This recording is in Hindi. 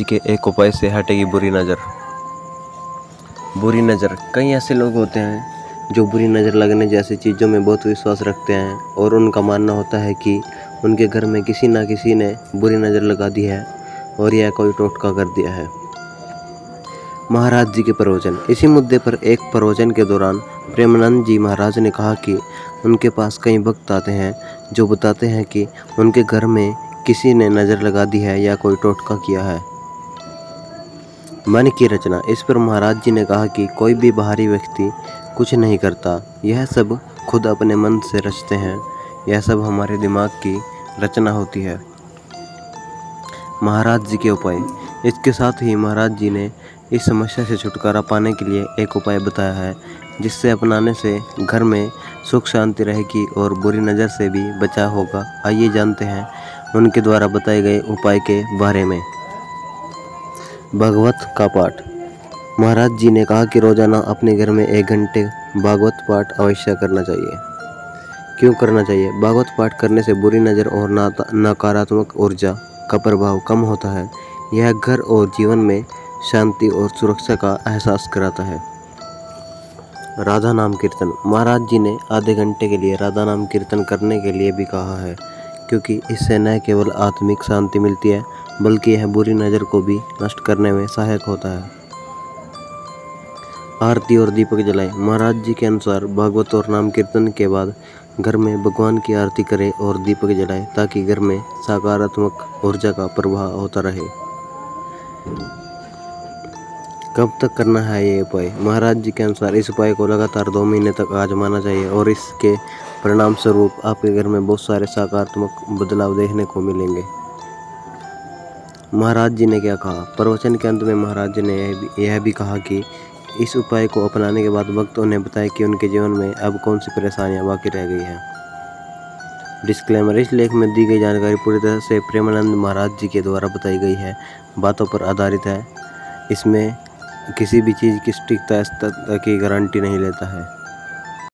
के एक उपाय से हटेगी बुरी नज़र। बुरी नज़र, कई ऐसे लोग होते हैं जो बुरी नज़र लगने जैसी चीज़ों में बहुत विश्वास रखते हैं और उनका मानना होता है कि उनके घर में किसी न किसी ने बुरी नज़र लगा दी है और यह कोई टोटका कर दिया है। महाराज जी के प्रवचन। इसी मुद्दे पर एक प्रवचन के दौरान प्रेमानंद जी महाराज ने कहा कि उनके पास कई भक्त आते हैं जो बताते हैं कि उनके घर में किसी ने नज़र लगा दी है या कोई टोटका किया है। मन की रचना। इस पर महाराज जी ने कहा कि कोई भी बाहरी व्यक्ति कुछ नहीं करता, यह सब खुद अपने मन से रचते हैं, यह सब हमारे दिमाग की रचना होती है। महाराज जी के उपाय। इसके साथ ही महाराज जी ने इस समस्या से छुटकारा पाने के लिए एक उपाय बताया है जिससे अपनाने से घर में सुख शांति रहेगी और बुरी नज़र से भी बचाव होगा। आइए जानते हैं उनके द्वारा बताए गए उपाय के बारे में। भागवत का पाठ। महाराज जी ने कहा कि रोजाना अपने घर में 1 घंटे भागवत पाठ अवश्य करना चाहिए। क्यों करना चाहिए? भागवत पाठ करने से बुरी नज़र और नकारात्मक ऊर्जा का प्रभाव कम होता है। यह घर और जीवन में शांति और सुरक्षा का एहसास कराता है। राधा नाम कीर्तन। महाराज जी ने आधे घंटे के लिए राधा नाम कीर्तन करने के लिए भी कहा है, क्योंकि इससे न केवल आत्मिक शांति मिलती है बल्कि यह बुरी नज़र को भी नष्ट करने में सहायक होता है। आरती और दीपक जलाएं। महाराज जी के अनुसार भागवत और नाम कीर्तन के बाद घर में भगवान की आरती करें और दीपक जलाएं ताकि घर में सकारात्मक ऊर्जा का प्रवाह होता रहे। कब तक करना है ये उपाय? महाराज जी के अनुसार इस उपाय को लगातार 2 महीने तक आजमाना चाहिए और इसके परिणाम स्वरूप आपके घर में बहुत सारे सकारात्मक बदलाव देखने को मिलेंगे। महाराज जी ने क्या कहा? प्रवचन के अंत में महाराज जी ने यह भी कहा कि इस उपाय को अपनाने के बाद भक्त उन्हें बताए कि उनके जीवन में अब कौन सी परेशानियां बाकी रह गई हैं। डिस्क्लेमर। इस लेख में दी गई जानकारी पूरी तरह से प्रेमानंद महाराज जी के द्वारा बताई गई है बातों पर आधारित है। इसमें किसी भी चीज़ की सटीकता की गारंटी नहीं लेता है।